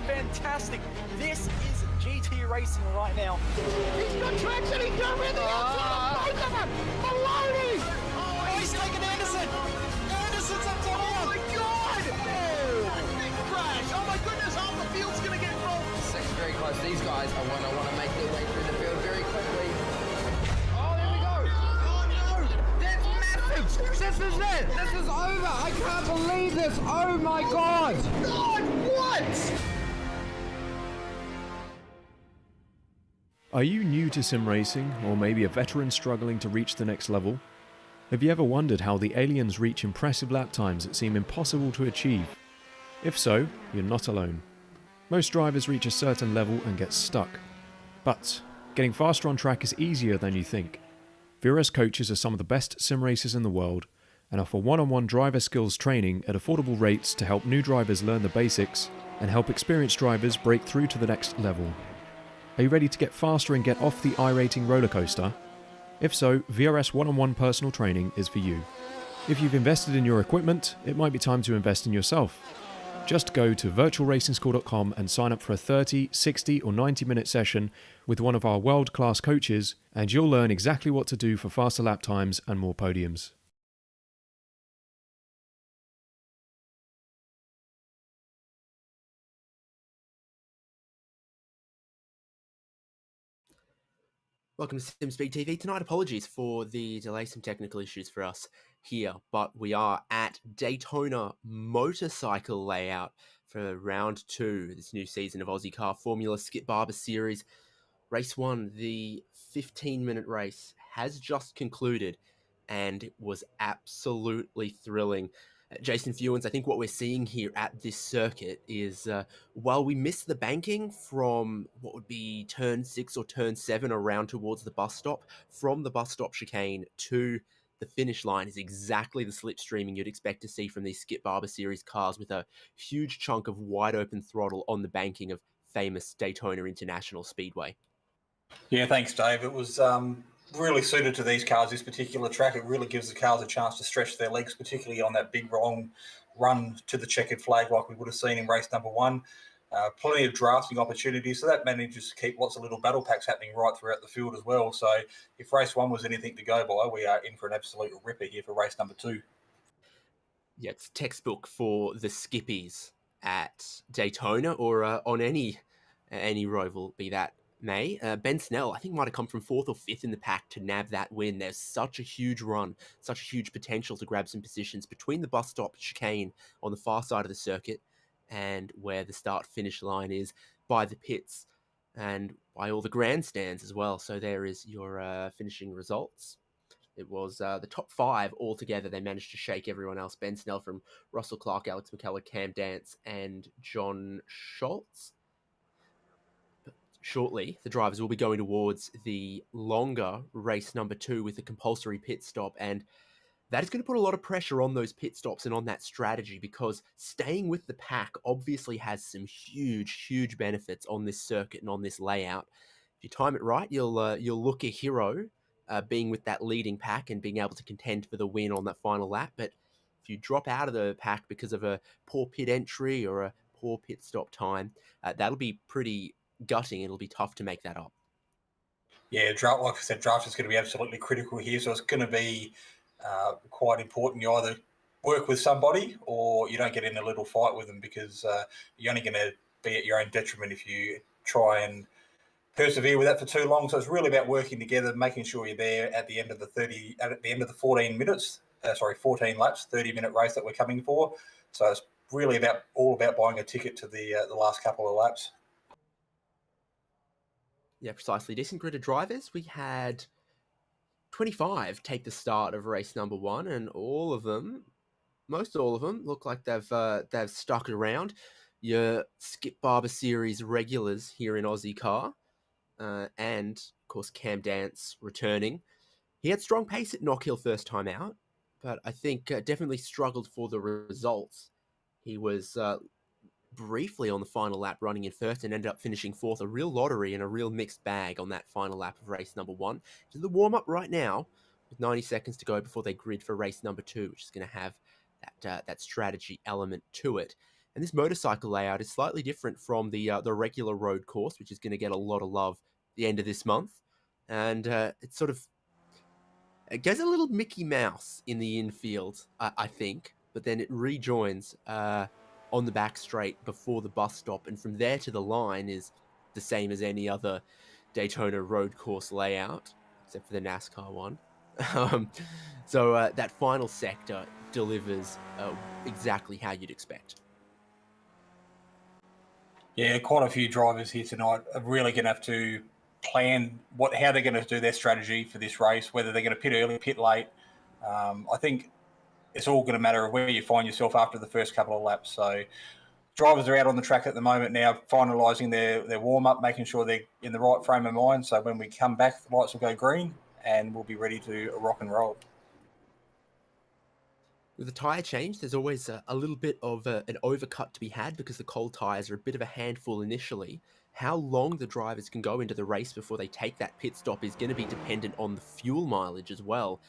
fantastic. This is GT racing right now. He's got traction, he's got everything outside of both of them. Maloney! Oh, he's taking Anderson. Anderson's up top. Oh my God! Big crash. Oh my goodness, half the field's going to get involved. Sec's very close. These guys are want to make their way through the field very quickly. Oh, there we go. Oh no! That's massive. This is it. This is over. I can't believe this. Oh my God! God, what? Are you new to sim racing, or maybe a veteran struggling to reach the next level? Have you ever wondered how the aliens reach impressive lap times that seem impossible to achieve? If so, you're not alone. Most drivers reach a certain level and get stuck. But getting faster on track is easier than you think. Vrs coaches are some of the best sim racers in the world and offer one-on-one driver skills training at affordable rates to help new drivers learn the basics and help experienced drivers break through to the next level. Are you ready to get faster and get off the iRacing roller coaster? If so, VRS one-on-one personal training is for you. If you've invested in your equipment, it might be time to invest in yourself. Just go to virtualracingschool.com and sign up for a 30, 60 or 90-minute session with one of our world-class coaches, and you'll learn exactly what to do for faster lap times and more podiums. Welcome to Simspeed TV. Tonight, apologies for the delay, some technical issues for us here, but we are at Daytona motorcycle layout for round 2, this new season of Ozicar Formula Skip Barber Series. Race 1, the 15-minute race, has just concluded and it was absolutely thrilling. Jason Fewens, I think what we're seeing here at this circuit is while we missed the banking from what would be turn 6 or turn 7 around towards the bus stop, from the bus stop chicane to the finish line is exactly the slipstreaming you'd expect to see from these Skip Barber Series cars, with a huge chunk of wide open throttle on the banking of famous Daytona International Speedway. Yeah, thanks, Dave. It was really suited to these cars, this particular track. It really gives the cars a chance to stretch their legs, particularly on that big long run to the checkered flag like we would have seen in race number 1. Plenty of drafting opportunities, so that manages to keep lots of little battle packs happening right throughout the field as well. So if race 1 was anything to go by, we are in for an absolute ripper here for race number 2. Yeah, it's textbook for the skippies at Daytona, or on any roval, be that may. Ben Snell, I think, might have come from 4th or 5th in the pack to nab that win. There's such a huge run, such a huge potential to grab some positions between the bus stop chicane on the far side of the circuit and where the start-finish line is, by the pits and by all the grandstands as well. So there is your finishing results. It was the top 5 altogether. They managed to shake everyone else. Ben Snell from Russell Clark, Alex McCullough, Cam Dance, and John Schultz. Shortly, the drivers will be going towards the longer race number 2 with the compulsory pit stop, and that is going to put a lot of pressure on those pit stops and on that strategy, because staying with the pack obviously has some huge benefits on this circuit and on this layout. If you time it right, you'll look a hero being with that leading pack and being able to contend for the win on that final lap. But if you drop out of the pack because of a poor pit entry or a poor pit stop time, that'll be pretty gutting. It'll be tough to make that up. Yeah, draft, like I said, draft is going to be absolutely critical here. So it's going to be quite important. You either work with somebody or you don't get in a little fight with them, because you're only going to be at your own detriment if you try and persevere with that for too long. So it's really about working together, making sure you're there at the end of the 14 minutes, 14 laps, 30-minute race that we're coming for. So it's really all about buying a ticket to the last couple of laps. Yeah, precisely. Decent grid of drivers. We had 25 take the start of race number 1, and most all of them, look like they've stuck around. Your Skip Barber Series regulars here in Ozicar, and of course Cam Dance returning. He had strong pace at Knockhill first time out, but I think definitely struggled for the results. He was briefly on the final lap running in first and ended up finishing 4th. A real lottery and a real mixed bag on that final lap of race number 1. To the warm-up right now, with 90 seconds to go before they grid for race number 2, which is going to have that strategy element to it. And this motorcycle layout is slightly different from the regular road course, which is going to get a lot of love at the end of this month. And it's sort of, it goes a little Mickey Mouse in the infield, I think, but then it rejoins on the back straight before the bus stop, and from there to the line is the same as any other Daytona road course layout, except for the NASCAR one. So that final sector delivers exactly how you'd expect. Yeah, quite a few drivers here tonight are really going to have to plan how they're going to do their strategy for this race, whether they're going to pit early, pit late. I think it's all going to matter of where you find yourself after the first couple of laps. So drivers are out on the track at the moment now, finalising their warm-up, making sure they're in the right frame of mind. So when we come back, the lights will go green and we'll be ready to rock and roll. With the tyre change, there's always a little bit of an overcut to be had because the cold tyres are a bit of a handful initially. How long the drivers can go into the race before they take that pit stop is going to be dependent on the fuel mileage as well.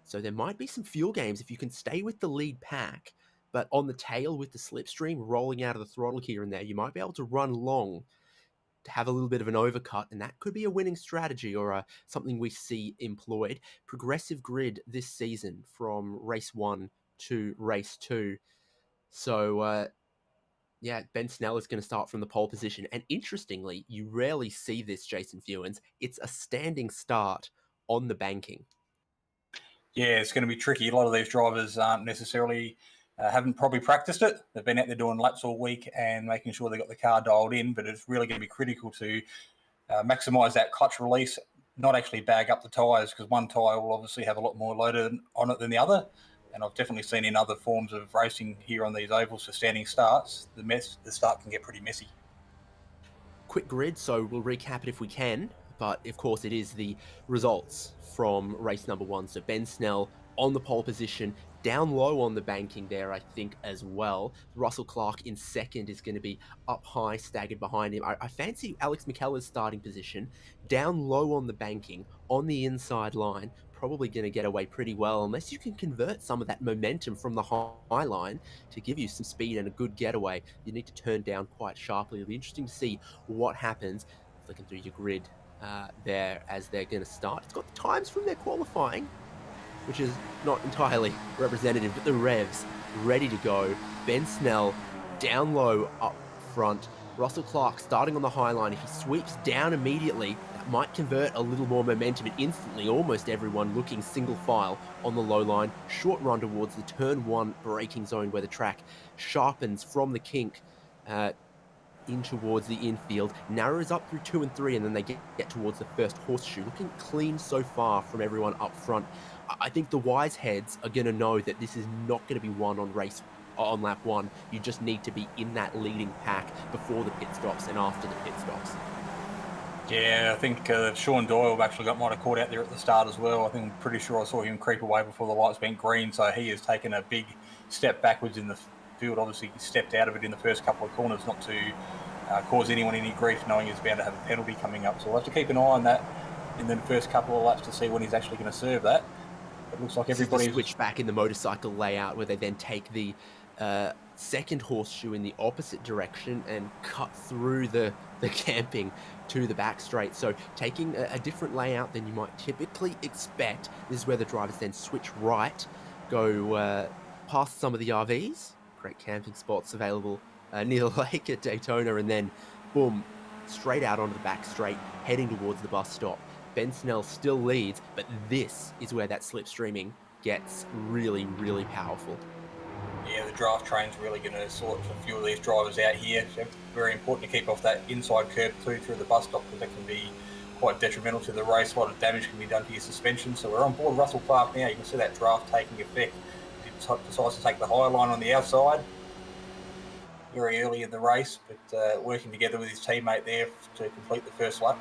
So there might be some fuel games if you can stay with the lead pack, but on the tail with the slipstream rolling out of the throttle here and there, you might be able to run long to have a little bit of an overcut, and that could be a winning strategy or something we see employed. Progressive grid this season from race 1 to race 2. So, yeah, Ben Snell is going to start from the pole position. And interestingly, you rarely see this, Jason Fewens. It's a standing start on the banking. Yeah, it's going to be tricky. A lot of these drivers aren't necessarily, haven't probably practiced it. They've been out there doing laps all week and making sure they've got the car dialed in, but it's really going to be critical to maximise that clutch release, not actually bag up the tyres, because one tyre will obviously have a lot more load on it than the other. And I've definitely seen in other forms of racing here on these ovals for standing starts, the start can get pretty messy. Quick grid, so we'll recap it if we can, but of course it is the results from race number 1. So Ben Snell on the pole position, down low on the banking there, I think, as well. Russell Clark in second is going to be up high, staggered behind him. I fancy Alex McKellar's starting position, down low on the banking, on the inside line, probably going to get away pretty well, unless you can convert some of that momentum from the high line to give you some speed and a good getaway. You need to turn down quite sharply. It'll be interesting to see what happens. Flicking through your grid there as they're going to start. It's got the times from their qualifying, which is not entirely representative, but the revs ready to go. Ben Snell down low up front. Russell Clark starting on the high line. If he sweeps down immediately, that might convert a little more momentum, and instantly almost everyone looking single file on the low line. Short run towards the turn 1 braking zone where the track sharpens from the kink in towards the infield, narrows up through 2 and 3, and then they get towards the first horseshoe. Looking clean so far from everyone up front. I think the wise heads are going to know that this is not going to be won on lap 1. You just need to be in that leading pack before the pit stops and after the pit stops. Yeah, I think Sean Doyle might have caught out there at the start as well. I think I'm pretty sure I saw him creep away before the lights went green, so he has taken a big step backwards in the field. Obviously, he stepped out of it in the first couple of corners not to cause anyone any grief, knowing he's bound to have a penalty coming up. So we'll have to keep an eye on that in the first couple of laps to see when he's actually going to serve that. It looks like everybody's switched back in the motorcycle layout where they then take the second horseshoe in the opposite direction and cut through the camping to the back straight. So taking a different layout than you might typically expect. This is where the drivers then switch right, go past some of the RVs, great camping spots available near the lake at Daytona, and then boom, straight out onto the back straight, heading towards the bus stop. Ben Snell still leads, but this is where that slipstreaming gets really, really powerful. Yeah, the draft train's really going to sort a few of these drivers out here. So very important to keep off that inside curb through the bus stop, because that can be quite detrimental to the race. A lot of damage can be done to your suspension. So we're on board Russell Clark now. You can see that draft taking effect. He decides to take the high line on the outside very early in the race, but working together with his teammate there to complete the first lap.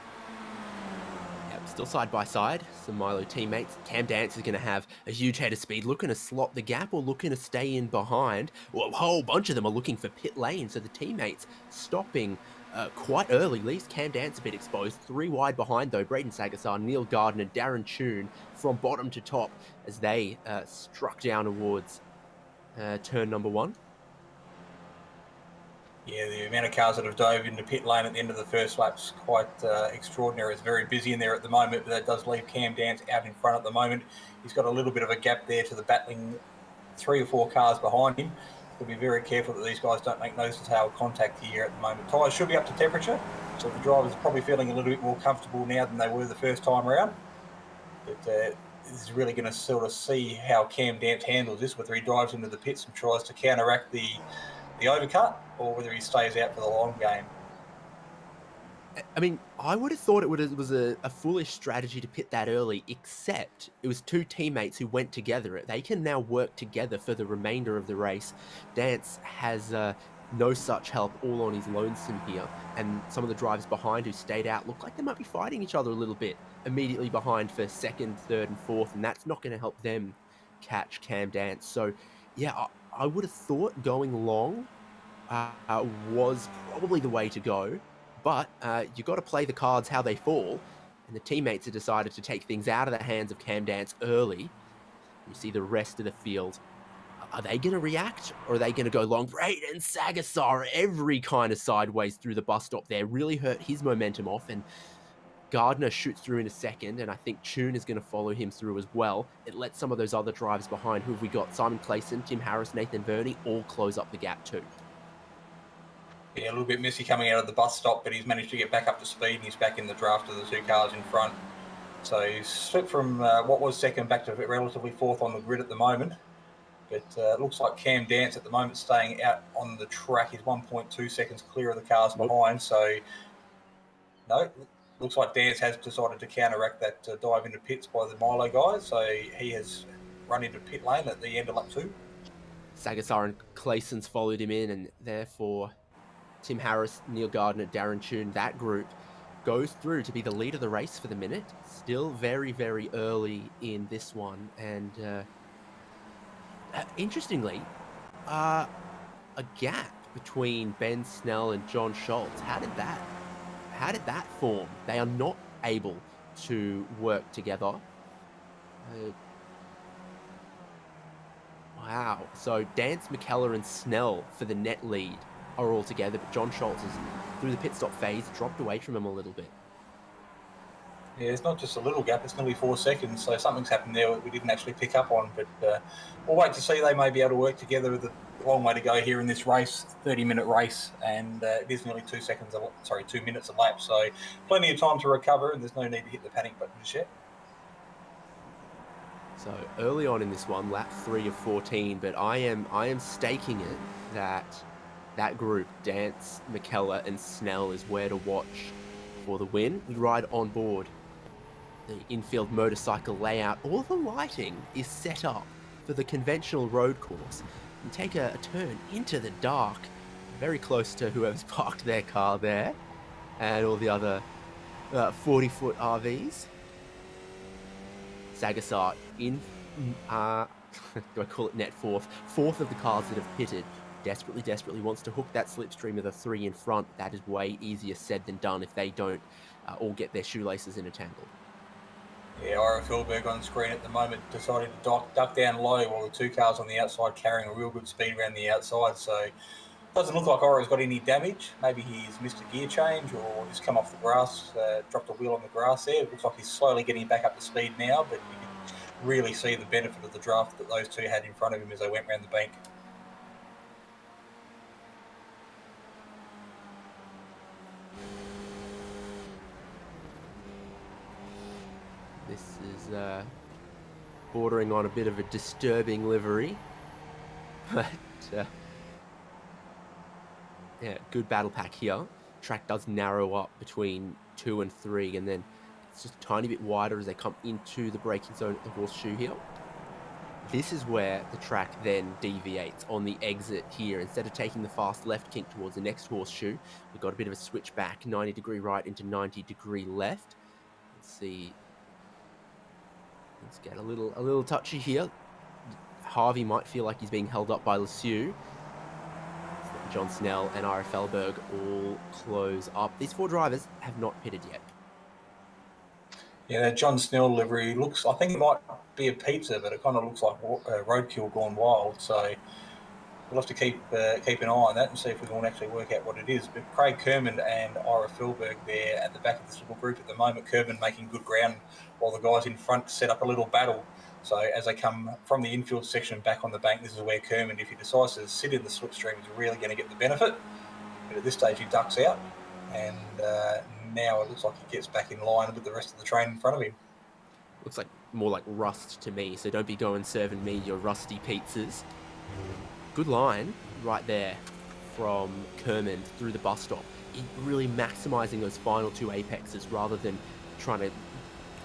Still side by side, some Milo teammates. Cam Dance is going to have a huge head of speed, looking to slot the gap or looking to stay in behind. Well, a whole bunch of them are looking for pit lane, so the teammates stopping quite early. Leaves Cam Dance a bit exposed. 3 wide behind, though. Braden Sagasar, Neil Gardner, Darren Toon from bottom to top as they struck down towards turn number 1. Yeah, the amount of cars that have dove into pit lane at the end of the first lap's quite extraordinary. It's very busy in there at the moment, but that does leave Cam Dance out in front at the moment. He's got a little bit of a gap there to the battling 3 or 4 cars behind him. He'll be very careful that these guys don't make nose-to-tail contact here at the moment. Tyres should be up to temperature, so the drivers are probably feeling a little bit more comfortable now than they were the first time around. But this is really going to sort of see how Cam Dance handles this, whether he dives into the pits and tries to counteract the overcut, or whether he stays out for the long game. I mean, I would have thought it was a foolish strategy to pit that early, except it was 2 teammates who went together. They can now work together for the remainder of the race. Dance has no such help, all on his lonesome here, and some of the drivers behind who stayed out look like they might be fighting each other a little bit, immediately behind for 2nd, 3rd, and 4th, and that's not going to help them catch Cam Dance. So, yeah, I would have thought going long was probably the way to go, but you got to play the cards how they fall, and the teammates have decided to take things out of the hands of Cam Dance early. You see the rest of the field. Are they going to react, or are they going to go long? Braden Sagasar, every kind of sideways through the bus stop there, really hurt his momentum off, and Gardner shoots through in a second, and I think Tune is going to follow him through as well. It lets some of those other drivers behind, who have we got? Simon Clayson, Tim Harris, Nathan Verney, all close up the gap too. Yeah, a little bit messy coming out of the bus stop, but he's managed to get back up to speed, and he's back in the draft of the 2 cars in front. So he's slipped from what was 2nd back to relatively 4th on the grid at the moment. But it looks like Cam Dance at the moment staying out on the track. He's 1.2 seconds clear of the cars behind. So, no, looks like Dance has decided to counteract that dive into pits by the Milo guys. So he has run into pit lane at the end of lap 2. Sagasar and Clayson's followed him in, and therefore Tim Harris, Neil Gardner, Darren Tune, that group goes through to be the lead of the race for the minute. Still very, very early in this one, and interestingly, a gap between Ben Snell and John Schultz. How did that form? They are not able to work together. Wow. So Dance, McKellar, and Snell for the net lead are all together, but John Schultz is through the pit stop phase, dropped away from him a little bit. Yeah, it's not just a little gap, it's nearly 4 seconds, so something's happened there we didn't actually pick up on, but we'll wait to see. They may be able to work together with a long way to go here in this race, 30-minute race, and it is nearly 2 minutes a lap, so plenty of time to recover, and there's no need to hit the panic button just yet. So early on in this one, lap 3 of 14, but I am staking it that group, Dance, McKellar, and Snell, is where to watch for the win. We ride on board the infield motorcycle layout. All the lighting is set up for the conventional road course. You take a turn into the dark, very close to whoever's parked their car there, and all the other 40-foot RVs. Sagasar in, do I call it net 4th? 4th of the cars that have pitted. Desperately wants to hook that slipstream of the 3 in front. That is way easier said than done if they don't all get their shoelaces in a tangle. Yeah, Ira Philberg on screen at the moment decided to duck down low while the 2 cars on the outside carrying a real good speed around the outside. So doesn't look like Ira's got any damage. Maybe he's missed a gear change or just come off the grass, dropped a wheel on the grass there. It looks like he's slowly getting back up to speed now, but you can really see the benefit of the draft that those 2 had in front of him as they went around the bank. This is bordering on a bit of a disturbing livery, but yeah, good battle pack here. Track does narrow up between 2 and 3, and then it's just a tiny bit wider as they come into the braking zone at the horseshoe here. This is where the track then deviates on the exit here. Instead of taking the fast left kink towards the next horseshoe, we've got a bit of a switch back, 90-degree right into 90-degree left. Let's see. Let's get a little touchy here. Harvey might feel like he's being held up by Lesueur. John Snell and Ira Felberg all close up. These 4 drivers have not pitted yet. Yeah, that John Snell livery looks, I think it might be a pizza, but it kind of looks like roadkill gone wild. So we'll have to keep an eye on that and see if we can actually work out what it is. But Craig Kerman and Ira Philberg there at the back of this little group at the moment. Kerman making good ground while the guys in front set up a little battle. So as they come from the infield section back on the bank, this is where Kerman, if he decides to sit in the slipstream, is really going to get the benefit. But at this stage, he ducks out, and now it looks like he gets back in line with the rest of the train in front of him. Looks like more like rust to me, so don't be going serving me your rusty pizzas. Good line right there from Kerman through the bus stop. He's really maximising those final two apexes rather than trying to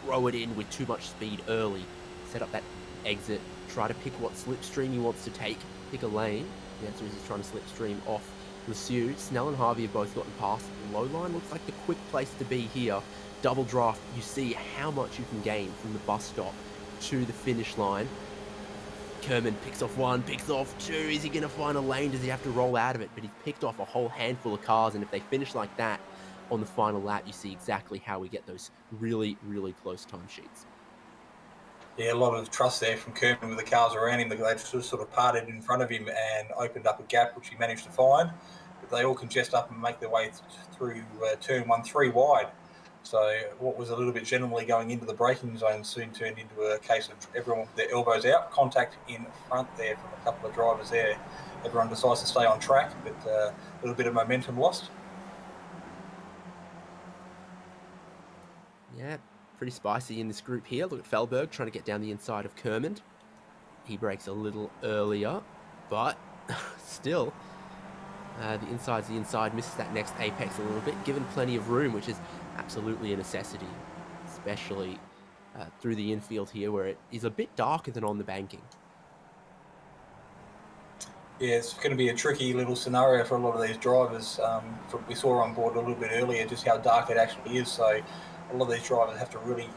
throw it in with too much speed early. Set up that exit, try to pick what slipstream he wants to take, pick a lane. The answer is he's trying to slipstream off Lesueur. Snell and Harvey have both gotten past. The low line looks like the quick place to be here. Double draft, you see how much you can gain from the bus stop to the finish line. Kerman picks off one, picks off two. Is he going to find a lane? Does he have to roll out of it? But he's picked off a whole handful of cars, and if they finish like that on the final lap, you see exactly how we get those really, really close time sheets. Yeah, a lot of trust there from Kerman with the cars around him. They just sort of parted in front of him and opened up a gap, which he managed to find. But they all congest up and make their way through turn 1 3 wide. So what was a little bit generally going into the braking zone soon turned into a case of everyone with their elbows out. Contact in front there from a couple of drivers there. Everyone decides to stay on track, but a little bit of momentum lost. Yeah, pretty spicy in this group here. Look at Felberg trying to get down the inside of Kermond. He breaks a little earlier, but still, the inside's the inside, misses that next apex a little bit, given plenty of room, which is absolutely a necessity, especially through the infield here, where it is a bit darker than on the banking. Yeah, it's going to be a tricky little scenario for a lot of these drivers. We saw on board a little bit earlier just how dark it actually is, so a lot of these drivers have to really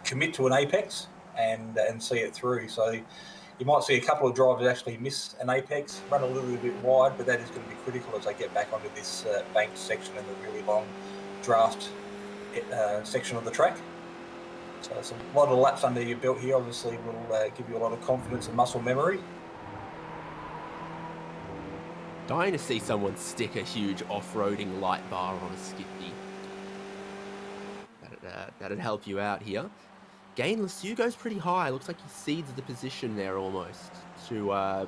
commit to an apex and see it through. So you might see a couple of drivers actually miss an apex, run a little bit wide, but that is going to be critical as they get back onto this banked section and the really long draft section of the track. So it's a lot of laps under your belt here obviously will give you a lot of confidence and muscle memory. Dying to see someone stick a huge off-roading light bar on a Skippy. That'd help you out here. Gain Lesueur goes pretty high. Looks like he cedes the position there almost to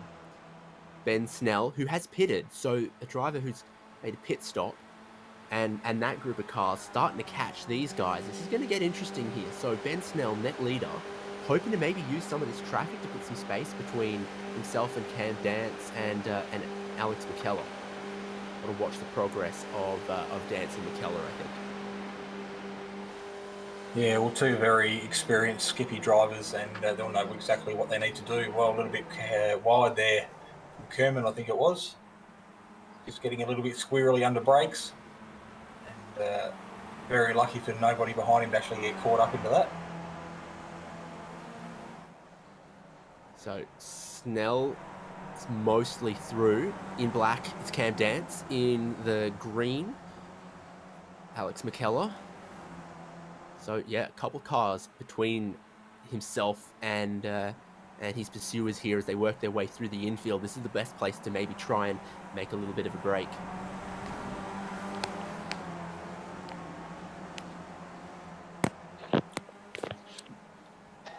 Ben Snell, who has pitted. So a driver who's made a pit stop, and that group of cars starting to catch these guys. This is going to get interesting here. So Ben Snell, net leader, hoping to maybe use some of this traffic to put some space between himself and Cam Dance and Alex McKellar. Want to watch the progress of Dance and McKellar, I think. Yeah, well, two very experienced Skippy drivers, and they'll know exactly what they need to do. Well, a little bit wide there from Kerman, I think it was. Just getting a little bit squirrely under brakes. And very lucky for nobody behind him to actually get caught up into that. So Snell is mostly through. In black, it's Cam Dance. In the green, Alex McKellar. So yeah, a couple cars between himself and his pursuers here as they work their way through the infield. This is the best place to maybe try and make a little bit of a break.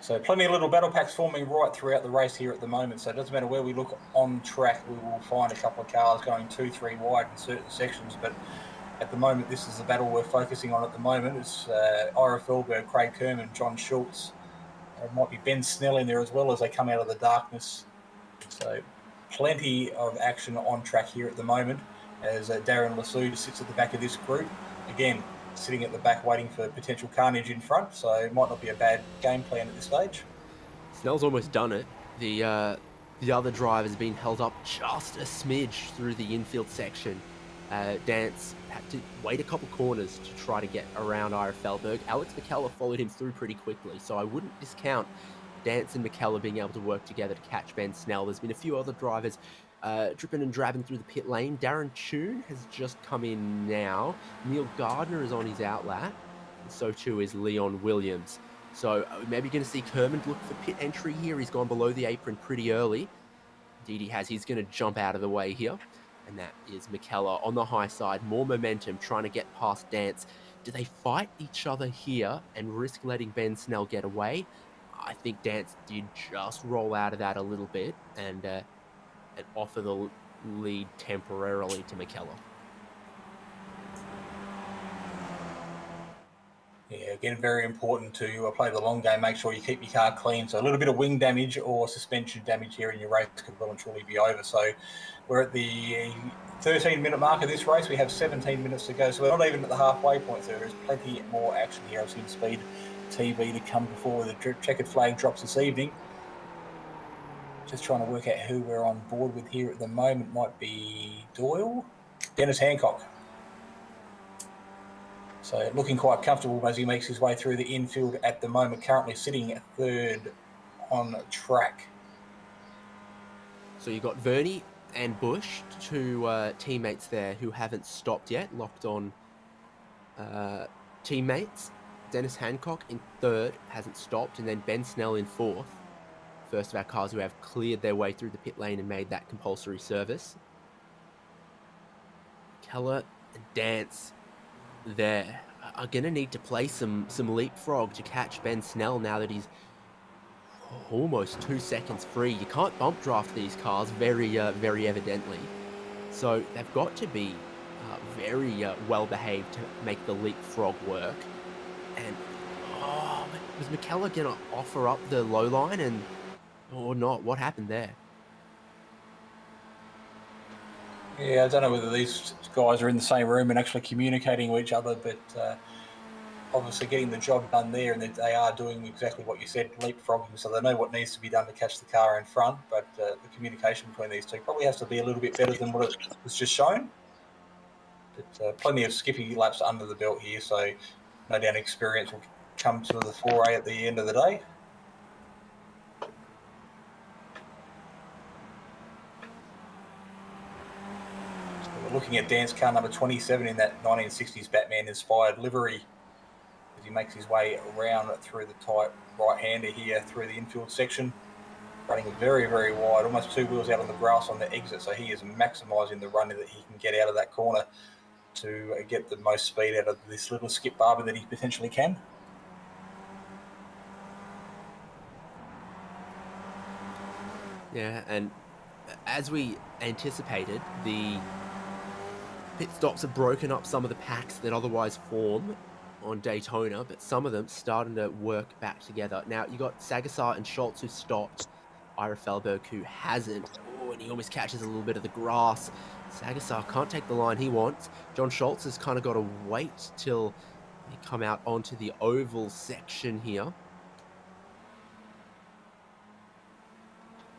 So plenty of little battle packs forming right throughout the race here at the moment. So it doesn't matter where we look on track, we will find a couple of cars going 2-3 wide in certain sections. But at the moment, this is the battle we're focusing on at the moment. It's Ira Felberg, Craig Kerman, John Schultz. There might be Ben Snell in there as well as they come out of the darkness. So plenty of action on track here at the moment as Darren Lesueur sits at the back of this group. Again, sitting at the back waiting for potential carnage in front, so it might not be a bad game plan at this stage. Snell's almost done it. The other driver's been held up just a smidge through the infield section. Dance had to wait a couple corners to try to get around Ira Felberg. Alex McKellar followed him through pretty quickly, so I wouldn't discount Dance and McKellar being able to work together to catch Ben Snell. There's been a few other drivers dripping and drabbing through the pit lane. Darren Toon has just come in now. Neil Gardner is on his outlap, and so too is Leon Williams. So maybe going to see Kermond look for pit entry here. He's gone below the apron pretty early. Indeed he has. He's going to jump out of the way here. And that is McKellar on the high side. More momentum, trying to get past Dance. Do they fight each other here and risk letting Ben Snell get away? I think Dance did just roll out of that a little bit and offer the lead temporarily to McKellar. Yeah, again, very important to play the long game. Make sure you keep your car clean. So a little bit of wing damage or suspension damage here in your race could well and truly be over. So we're at the 13-minute mark of this race. We have 17 minutes to go. So we're not even at the halfway point. So there's plenty more action here on Simspeed TV to come before the checkered flag drops this evening. Just trying to work out who we're on board with here at the moment. Might be Doyle, Dennis Hancock. So looking quite comfortable as he makes his way through the infield at the moment, currently sitting at third on track. So you've got Vernie and Bush, two teammates there who haven't stopped yet, locked on teammates. Dennis Hancock in third, hasn't stopped, and then Ben Snell in fourth. First of our cars who have cleared their way through the pit lane and made that compulsory service. Keller and Dance there are going to need to play some leapfrog to catch Ben Snell now that he's almost 2 seconds free. You can't bump draft these cars very evidently. So they've got to be very well behaved to make the leapfrog work. And was McKellar going to offer up the low line or not? What happened there? Yeah, I don't know whether these guys are in the same room and actually communicating with each other, but obviously getting the job done there, and they are doing exactly what you said, leapfrogging, so they know what needs to be done to catch the car in front, but the communication between these two probably has to be a little bit better than what it was just shown. But plenty of skippy laps under the belt here, so no doubt experience will come to the foray at the end of the day. Looking at Dan's car number 27 in that 1960s Batman-inspired livery as he makes his way around through the tight right-hander here through the infield section, running very, very wide, almost 2 wheels out on the grass on the exit, so he is maximising the run that he can get out of that corner to get the most speed out of this little Skip Barber that he potentially can. Yeah, and as we anticipated, the pit stops have broken up some of the packs that otherwise form on Daytona, but some of them starting to work back together. Now, you got Sagasar and Schultz who stopped, Ira Felberg who hasn't. Oh, and he almost catches a little bit of the grass. Sagasar can't take the line he wants. John Schultz has kind of got to wait till they come out onto the oval section here.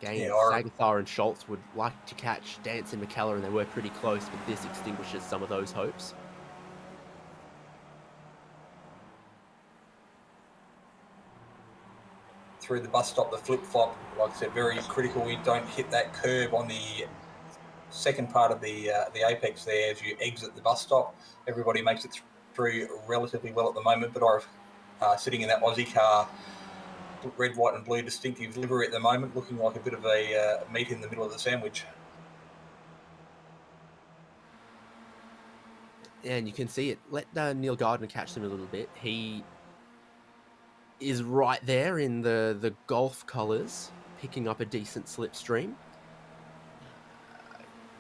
Again, Sagasar and Schultz would like to catch Dance and McKellar, and they were pretty close, but this extinguishes some of those hopes. Through the bus stop, the flip-flop, like I said, very critical. You don't hit that curb on the second part of the apex there as you exit the bus stop. Everybody makes it through relatively well at the moment, but I'm sitting in that Ozicar red, white and blue distinctive livery at the moment, looking like a bit of a meat in the middle of the sandwich. And you can see it. Let Neil Gardner catch them a little bit. He is right there in the golf colours, picking up a decent slipstream.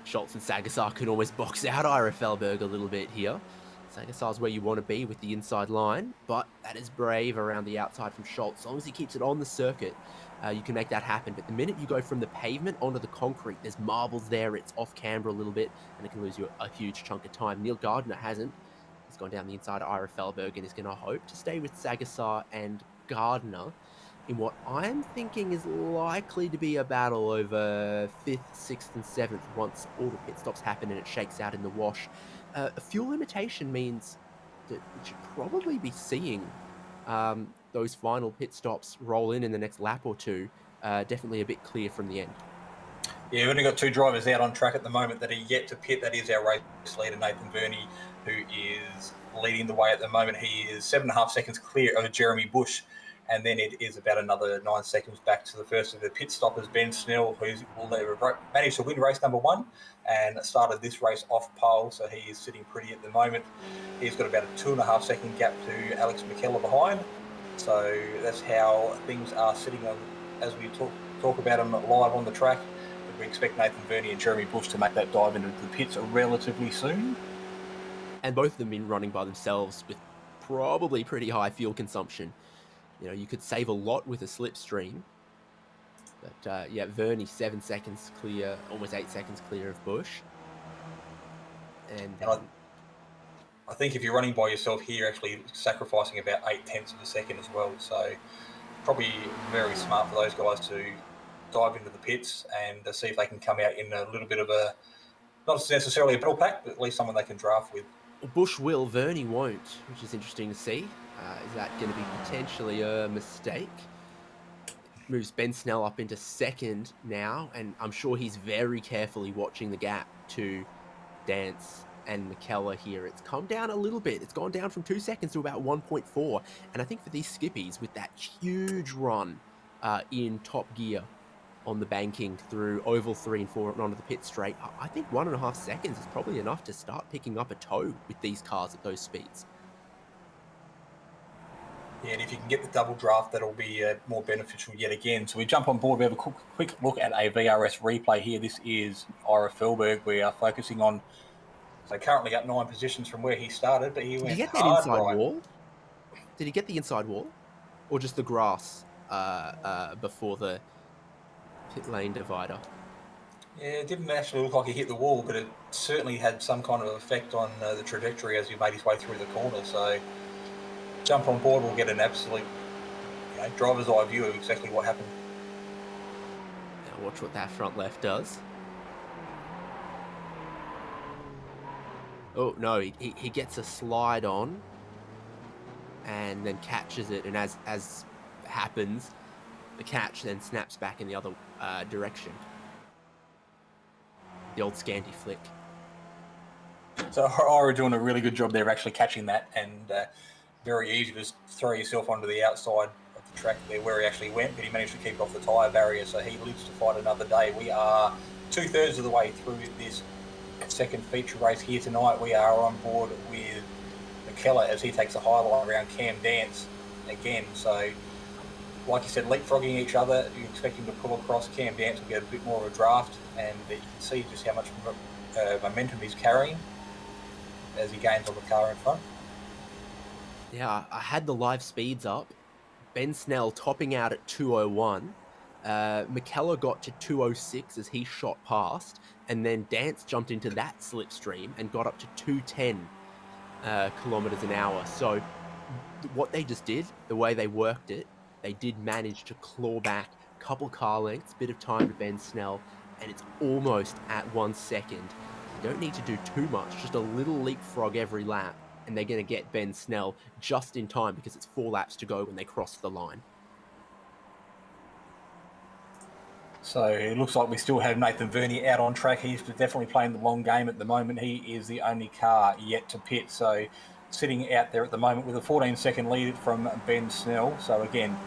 Schultz and Sagasar can almost box out Ira Felberg a little bit here. Sagasar's where you want to be with the inside line, but that is brave around the outside from Schultz. As long as he keeps it on the circuit, you can make that happen. But the minute you go from the pavement onto the concrete, there's marbles there, it's off camber a little bit, and it can lose you a huge chunk of time. Neil Gardner hasn't. He's gone down the inside of Ira Felberg and is going to hope to stay with Sagasar and Gardner in what I'm thinking is likely to be a battle over 5th, 6th and 7th once all the pit stops happen and it shakes out in the wash. A fuel limitation means that we should probably be seeing those final pit stops roll in the next lap or two. Definitely a bit clear from the end. Yeah, we've only got 2 drivers out on track at the moment that are yet to pit. That is our race leader, Nathan Verney, who is leading the way at the moment. He is 7.5 seconds clear of Jeremy Bush And then it is about another 9 seconds back to the first of the pit stoppers, Ben Snell, who will manage to win race number 1 and started this race off pole. So he is sitting pretty at the moment. He's got about a 2.5 second gap to Alex McKellar behind. So that's how things are sitting on, as we talk about them live on the track. But we expect Nathan Verney and Jeremy Bush to make that dive into the pits relatively soon. And both of them been running by themselves with probably pretty high fuel consumption. You know, you could save a lot with a slipstream. But yeah, Verney 7 seconds clear, almost 8 seconds clear of Bush. And I think if you're running by yourself here, you're actually sacrificing about 0.8 of a second as well. So probably very smart for those guys to dive into the pits and see if they can come out in a little bit of a, not necessarily a battle pack, but at least someone they can draft with. Bush will, Verney won't, which is interesting to see. Is that going to be potentially a mistake? Moves Ben Snell up into second now, and I'm sure he's very carefully watching the gap to Dance and McKellar here. It's come down a little bit. It's gone down from 2 seconds to about 1.4. And I think for these skippies, with that huge run in top gear on the banking through oval 3 and 4 and onto the pit straight, I think 1.5 seconds is probably enough to start picking up a toe with these cars at those speeds. Yeah, and if you can get the double draft, that'll be more beneficial yet again. So we jump on board. We have a quick look at a VRS replay here. This is Ira Felberg. We are focusing on, so currently up 9 positions from where he started, but he went Did he get that hard inside right. wall? Did he get the inside wall? Or just the grass before the pit lane divider? Yeah, it didn't actually look like he hit the wall, but it certainly had some kind of effect on the trajectory as he made his way through the corner. So jump on board, we'll get an absolute driver's eye view of exactly what happened. Now watch what that front left does. Oh, no, he gets a slide on and then catches it. And as happens, the catch then snaps back in the other direction. The old Scandi flick. So Ira doing a really good job there of actually catching that, and very easy to just throw yourself onto the outside of the track there where he actually went, but he managed to keep off the tyre barrier, so he lives to fight another day. We are 2/3 of the way through this second feature race here tonight. We are on board with McKellar as he takes a highlight around Cam Dance again. So, like you said, leapfrogging each other. You expect him to pull across. Cam Dance will get a bit more of a draft, and you can see just how much momentum he's carrying as he gains on the car in front. Yeah, I had the live speeds up. Ben Snell topping out at 2:01. McKellar got to 2:06 as he shot past, and then Dance jumped into that slipstream and got up to 2:10 kilometers an hour. So what they just did, the way they worked it, they did manage to claw back a couple car lengths, bit of time to Ben Snell, and it's almost at 1 second. You don't need to do too much, just a little leapfrog every lap, and they're going to get Ben Snell just in time because it's 4 laps to go when they cross the line. So it looks like we still have Nathan Verney out on track. He's definitely playing the long game at the moment. He is the only car yet to pit. So sitting out there at the moment with a 14-second lead from Ben Snell. So again,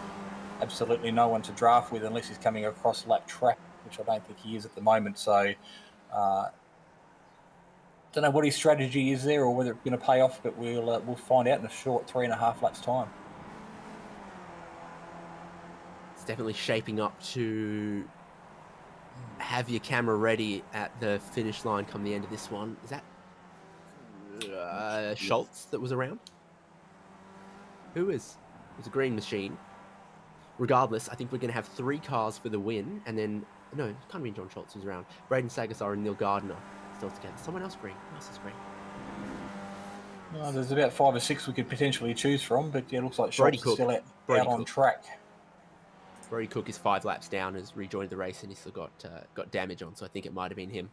absolutely no one to draft with unless he's coming across lap track, which I don't think he is at the moment. So don't know what his strategy is there or whether it's going to pay off, but we'll find out in a short 3.5 laps time. It's definitely shaping up to have your camera ready at the finish line come the end of this one. Is that Schultz that was around? Who is? It was a green machine. Regardless, I think we're going to have 3 cars for the win, and then, no, it can't be John Schultz who's around. Braden Sagasar and Neil Gardner still together. Someone else green. Who else is green? Well, there's about 5 or 6 we could potentially choose from, but yeah, it looks like Brody Schultz is Cook. still out on track. Brody Cook is 5 laps down, has rejoined the race, and he's still got damage on, so I think it might have been him.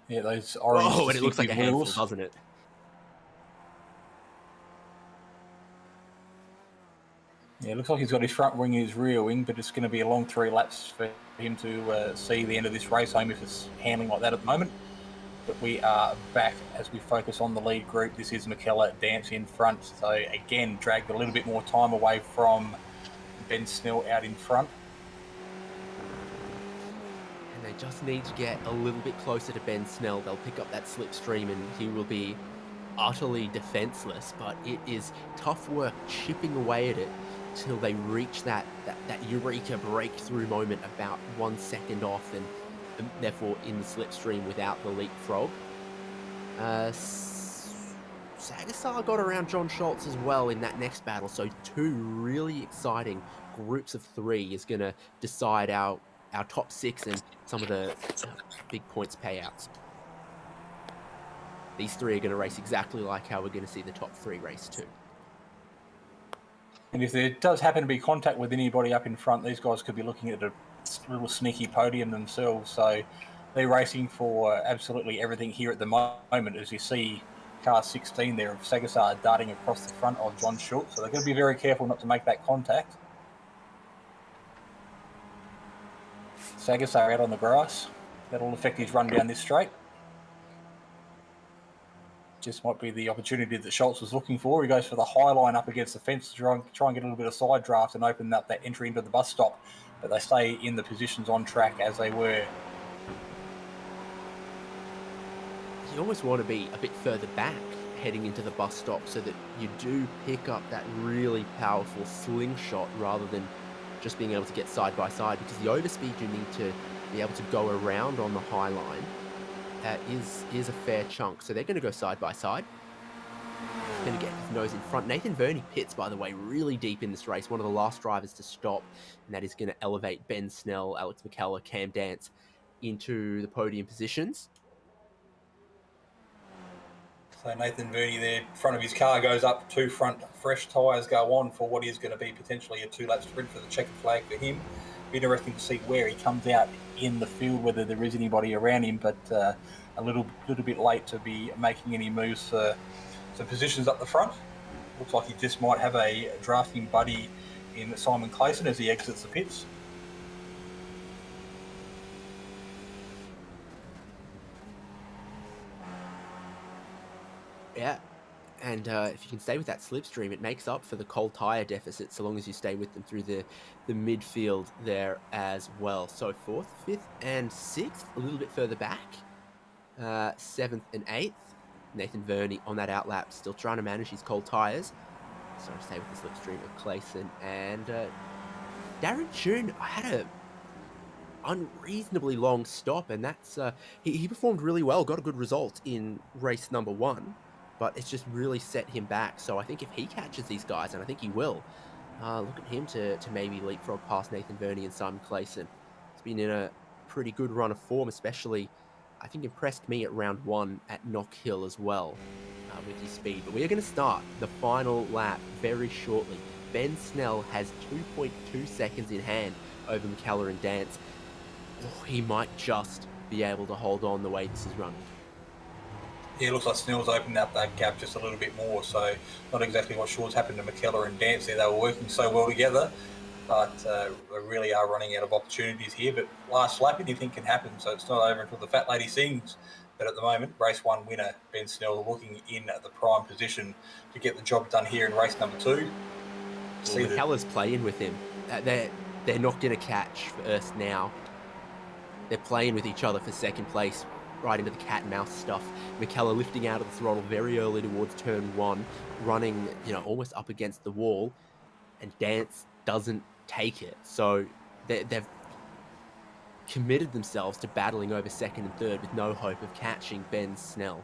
Yeah, those orange. Oh, and it looks like a handful, wheels. doesn't it? Yeah, it looks like he's got his front wing and his rear wing, but it's going to be a long 3 laps for him to see the end of this race home if it's handling like that at the moment. But we are back as we focus on the lead group. This is McKellar, Dance in front. So again, dragged a little bit more time away from Ben Snell out in front. And they just need to get a little bit closer to Ben Snell. They'll pick up that slipstream and he will be utterly defenseless, but it is tough work chipping away at it till they reach that eureka breakthrough moment about 1 second off and therefore in the slipstream without the leapfrog. Sagasar got around John Schultz as well in that next battle, so two really exciting groups of three is going to decide our top six and some of the big points payouts. These three are going to race exactly like how we're going to see the top three race too. And if there does happen to be contact with anybody up in front, these guys could be looking at a little sneaky podium themselves. So they're racing for absolutely everything here at the moment. As you see, car 16 there of Sagasar darting across the front of John Schultz. So they're going to be very careful not to make that contact. Sagasar out on the grass. That'll affect his run down this straight. Just might be the opportunity that Schultz was looking for. He goes for the high line up against the fence to try and get a little bit of side draft and open up that entry into the bus stop. But they stay in the positions on track as they were. You almost want to be a bit further back heading into the bus stop so that you do pick up that really powerful slingshot rather than just being able to get side by side, because the overspeed you need to be able to go around on the high line is a fair chunk. So they're going to go side by side. He's going to get his nose in front. Nathan Verney pits, by the way, really deep in this race. One of the last drivers to stop, and that is going to elevate Ben Snell, Alex McKellar, Cam Dance into the podium positions. So Nathan Verney there, front of his car goes up, two front fresh tyres go on for what is going to be potentially a two-lap sprint for the checkered flag for him. Be interesting to see where he comes out in the field, whether there is anybody around him, but a little bit late to be making any moves for some positions up the front. Looks like he just might have a drafting buddy in Simon Clayson as he exits the pits. Yeah, and if you can stay with that slipstream, it makes up for the cold tyre deficit so long as you stay with them through the midfield there as well. So 4th, 5th and 6th, a little bit further back. 7th and 8th. Nathan Verney on that outlap, still trying to manage his cold tyres. So stay with the slipstream of Clayson. And Darren June, I had a unreasonably long stop, and that's he performed really well, got a good result in race number 1. But it's just really set him back. So I think if he catches these guys, and I think he will, look at him to maybe leapfrog past Nathan Verney and Simon Clayson. He's been in a pretty good run of form, especially, I think, impressed me at round 1 at Knock Hill as well with his speed. But we are going to start the final lap very shortly. Ben Snell has 2.2 seconds in hand over McKellar and Dance. Oh, he might just be able to hold on the way this is running. Yeah, it looks like Snell's opened up that gap just a little bit more, so not exactly what sure's happened to McKellar and Dance there. They were working so well together, but we really are running out of opportunities here. But last lap, anything can happen, so it's not over until the fat lady sings. But at the moment, race 1 winner, Ben Snell, looking in at the prime position to get the job done here in race number 2. Well, McKellar's playing with him. They're not going to catch first now. They're playing with each other for second place, right into the cat and mouse stuff. McKellar lifting out of the throttle very early towards turn 1, running, almost up against the wall, and Dance doesn't take it. So they've committed themselves to battling over second and third with no hope of catching Ben Snell.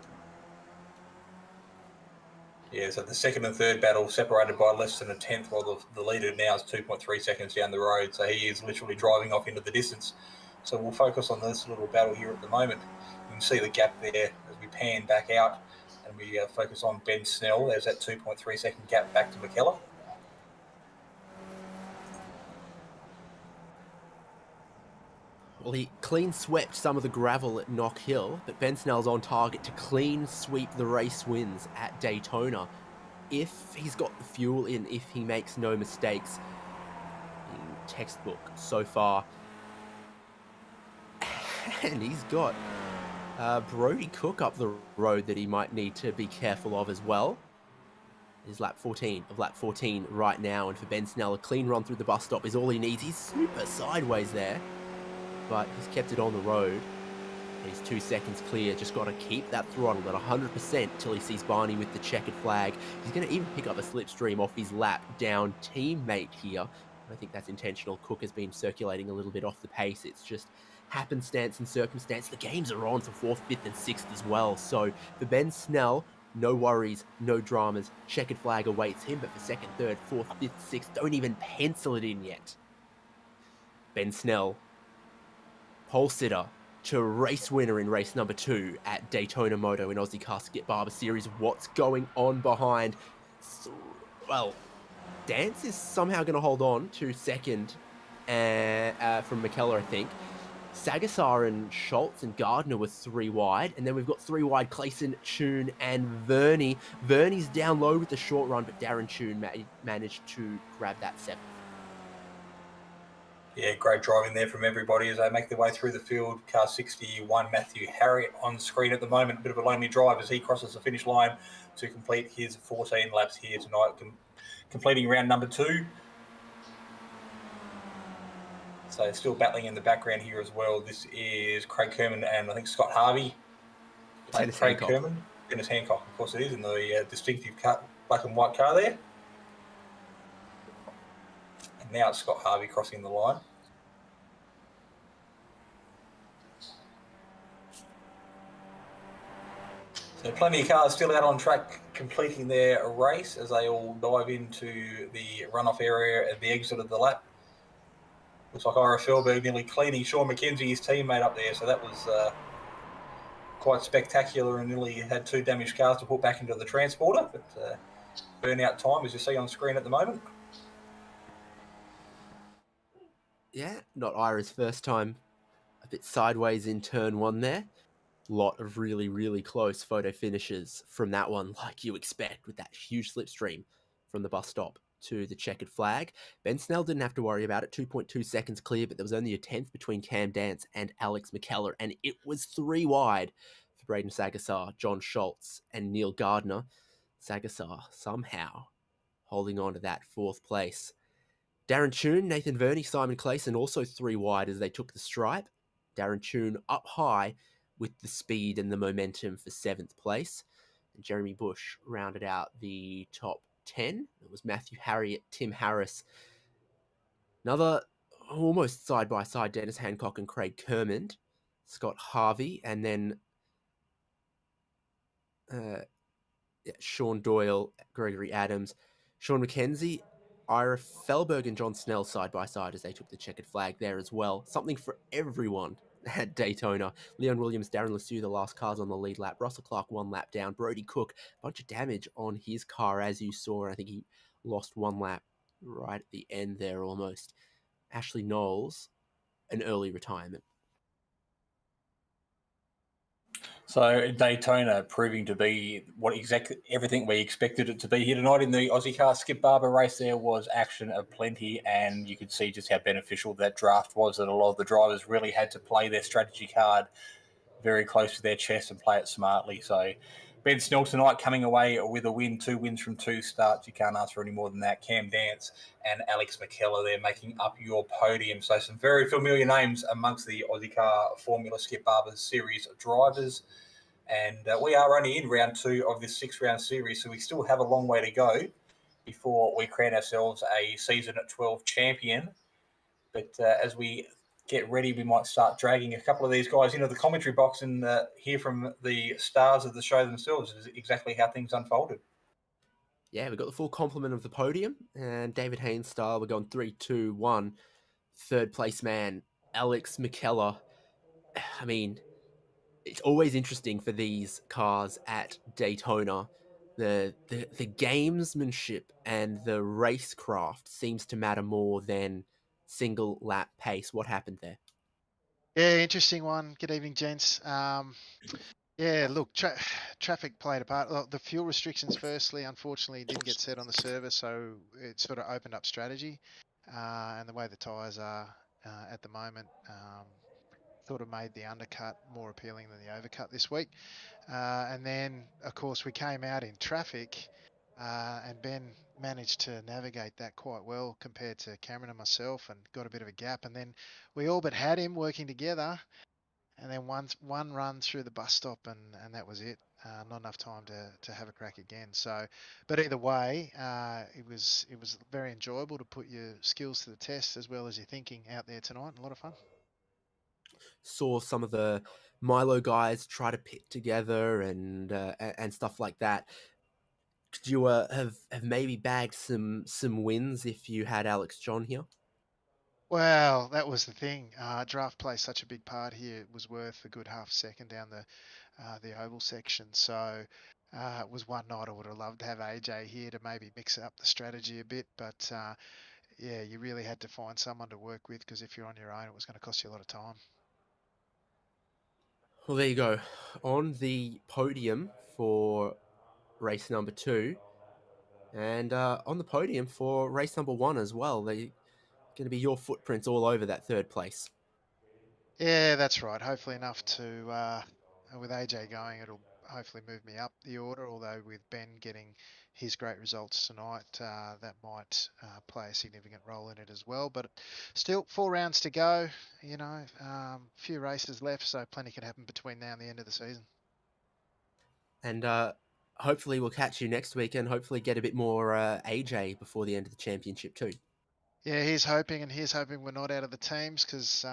Yeah, so the second and third battle separated by less than a tenth, while the leader now is 2.3 seconds down the road. So he is literally driving off into the distance. So we'll focus on this little battle here at the moment. You can see the gap there as we pan back out and we focus on Ben Snell. There's that 2.3 second gap back to McKellar. Well, he clean swept some of the gravel at Knock Hill, but Ben Snell's on target to clean sweep the race wins at Daytona. If he's got the fuel in, if he makes no mistakes, in textbook so far. And he's got Brody Cook up the road that he might need to be careful of as well. Is lap 14 of lap 14 right now, and for Ben Snell, a clean run through the bus stop is all he needs. He's super sideways there, but he's kept it on the road. He's 2 seconds clear, just got to keep that throttle at 100% till he sees Barney with the checkered flag. He's going to even pick up a slipstream off his lap down teammate here. I think that's intentional. Cook has been circulating a little bit off the pace. It's just happenstance and circumstance. The games are on for 4th, 5th and 6th as well. So for Ben Snell, no worries, no dramas. Checkered flag awaits him, but for 2nd, 3rd, 4th, 5th, 6th, don't even pencil it in yet. Ben Snell, pole sitter to race winner in race number 2 at Daytona Moto in Ozicar Skip Barber Series. What's going on behind? Well, Dance is somehow going to hold on to 2nd from McKellar, I think. Sagasar and Schultz and Gardner were 3 wide, and then we've got 3 wide Clayson, Tune, and Verney. Verney's down low with the short run, but Darren Tune managed to grab that 7th. Yeah, great driving there from everybody as they make their way through the field. Car 61, Matthew Harriet on screen at the moment. A bit of a lonely drive as he crosses the finish line to complete his 14 laps here tonight, completing round number 2. So still battling in the background here as well. This is Craig Kerman and I think Scott Harvey. Dennis Craig Hancock. Kerman. Dennis Hancock, of course it is, in the distinctive black and white car there. And now it's Scott Harvey crossing the line. So plenty of cars still out on track completing their race as they all dive into the runoff area at the exit of the lap. Looks like Ira Felberg nearly cleaning Sean McKenzie, his teammate, up there. So that was quite spectacular and nearly had 2 damaged cars to put back into the transporter. But burnout time, as you see on screen at the moment. Yeah, not Ira's first time. A bit sideways in turn 1 there. Lot of really, really close photo finishes from that one, like you expect, with that huge slipstream from the bus stop to the checkered flag. Ben Snell didn't have to worry about it. 2.2 seconds clear, but there was only a 10th between Cam Dance and Alex McKellar, and it was 3 wide for Braden Sagasar, John Schultz, and Neil Gardner. Sagasar somehow holding on to that 4th place. Darren Tune, Nathan Verney, Simon Clayson also 3 wide as they took the stripe. Darren Tune up high with the speed and the momentum for 7th place. And Jeremy Bush rounded out the top 10. It was Matthew Harriet, Tim Harris. Another almost side-by-side, Dennis Hancock and Craig Kermond. Scott Harvey, and then Sean Doyle, Gregory Adams, Sean McKenzie, Ira Felberg and John Snell side-by-side as they took the checkered flag there as well. Something for everyone at Daytona. Leon Williams, Darren Lasue, the last cars on the lead lap. Russell Clark 1 lap down. Brody Cook, a bunch of damage on his car as you saw. I think he lost 1 lap right at the end there almost. Ashley Knowles, an early retirement. So Daytona proving to be what exactly everything we expected it to be here tonight in the Ozicar Skip Barber race. There was action aplenty, and you could see just how beneficial that draft was, that a lot of the drivers really had to play their strategy card very close to their chest and play it smartly. So Ben Snell tonight coming away with a win, 2 wins from 2 starts. You can't ask for any more than that. Cam Dance and Alex McKellar there making up your podium. So some very familiar names amongst the Ozicar Formula Skip Barber Series drivers. And we are only in round 2 of this 6-round series, so we still have a long way to go before we crown ourselves a season at 12 champion. But as we get ready, we might start dragging a couple of these guys into the commentary box and hear from the stars of the show themselves exactly how things unfolded. Yeah, we've got the full complement of the podium, and David Haynes style, we're going 3, 2, 1. 3rd place man, Alex McKellar. I mean, it's always interesting for these cars at Daytona. The gamesmanship and the racecraft seems to matter more than single lap pace. What happened there? Yeah, interesting one. Good evening, gents. Yeah, look, traffic played a part. Look, the fuel restrictions, firstly, unfortunately, didn't get set on the service, so it sort of opened up strategy. And the way the tyres are at the moment, sort of made the undercut more appealing than the overcut this week. And then, of course, we came out in traffic, and Ben managed to navigate that quite well compared to Cameron and myself, and got a bit of a gap. And then we all but had him working together. And then one run through the bus stop, and that was it. Not enough time to have a crack again. So, but either way, it was very enjoyable to put your skills to the test as well as your thinking out there tonight. A lot of fun. Saw some of the Milo guys try to pit together and stuff like that. Could you have maybe bagged some wins if you had Alex John here? Well, that was the thing. Draft plays such a big part here. It was worth a good half second down the oval section. So it was one night I would have loved to have AJ here to maybe mix up the strategy a bit. But yeah, you really had to find someone to work with, because if you're on your own, it was going to cost you a lot of time. Well, there you go. On the podium for race number 2, and on the podium for race number 1 as well. They're going to be your footprints all over that 3rd place. Yeah, that's right. Hopefully enough to, with AJ going, it'll hopefully move me up the order. Although with Ben getting his great results tonight, that might play a significant role in it as well. But still, 4 rounds to go. You know, few races left, so plenty can happen between now and the end of the season. And hopefully we'll catch you next week, and hopefully get a bit more AJ before the end of the championship too. Yeah, he's hoping we're not out of the teams, because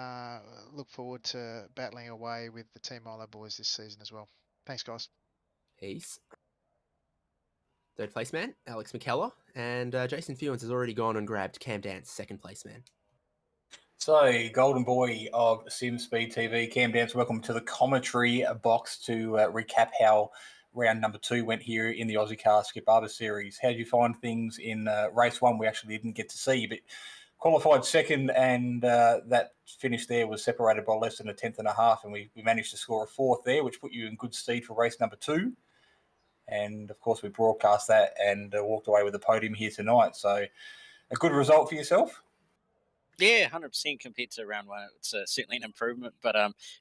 look forward to battling away with the Team Milo boys this season as well. Thanks, guys. Peace. 3rd place man, Alex McKellar, and Jason Fewens has already gone and grabbed Cam Dance, 2nd place man. So, Golden Boy of Simspeed TV, Cam Dance, welcome to the commentary box to recap how round number 2 went here in the Ozicar Skip Barber Series. How did you find things in race 1? We actually didn't get to see, but qualified 2nd, and that finish there was separated by less than a 10th and a half, and we managed to score a 4th there, which put you in good stead for race number 2. And, of course, we broadcast that and walked away with the podium here tonight. So a good result for yourself? Yeah, 100% compared to round 1. It's certainly an improvement, but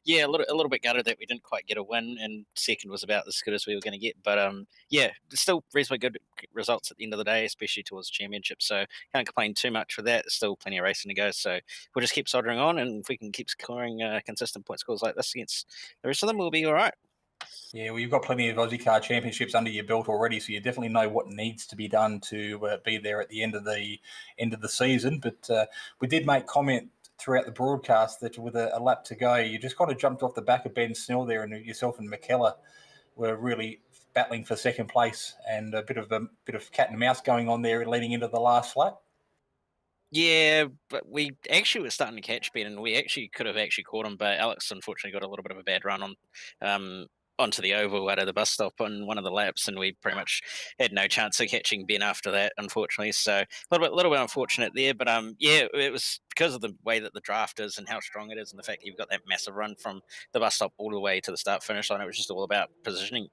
yeah, a little bit gutted that we didn't quite get a win, and 2nd was about as good as we were going to get. But yeah, still reasonably good results at the end of the day, especially towards the championship. So can't complain too much for that. Still plenty of racing to go, so we'll just keep soldering on, and if we can keep scoring consistent point scores like this against the rest of them, we'll be all right. Yeah, well, you've got plenty of Aussie car championships under your belt already, so you definitely know what needs to be done to be there at the end of the season. But we did make comment throughout the broadcast that with a lap to go, you just kind of jumped off the back of Ben Snell there, and yourself and McKellar were really battling for 2nd place, and a bit of cat and mouse going on there leading into the last lap. Yeah, but we actually were starting to catch Ben, and we actually could have caught him, but Alex unfortunately got a little bit of a bad run on onto the oval out of the bus stop on one of the laps, and we pretty much had no chance of catching Ben after that, unfortunately. So a little bit unfortunate there, but yeah, it was because of the way that the draft is and how strong it is, and the fact that you've got that massive run from the bus stop all the way to the start finish line. It was just all about positioning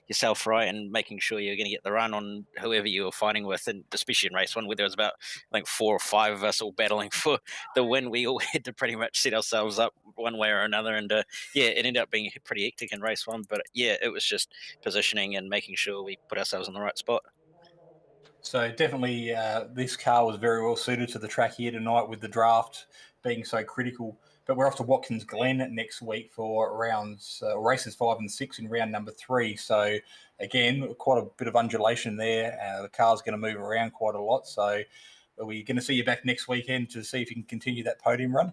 yourself right and making sure you're going to get the run on whoever you were fighting with, and especially in race 1 where there was about, I think, 4 or 5 of us all battling for the win. We all had to pretty much set ourselves up one way or another, and yeah, it ended up being pretty hectic in race 1, but yeah, it was just positioning and making sure we put ourselves in the right spot. So definitely this car was very well suited to the track here tonight, with the draft being so critical. But we're off to Watkins Glen next week for races 5 and 6 in round number 3. So again, quite a bit of undulation there. The car's going to move around quite a lot. So are we going to see you back next weekend to see if you can continue that podium run?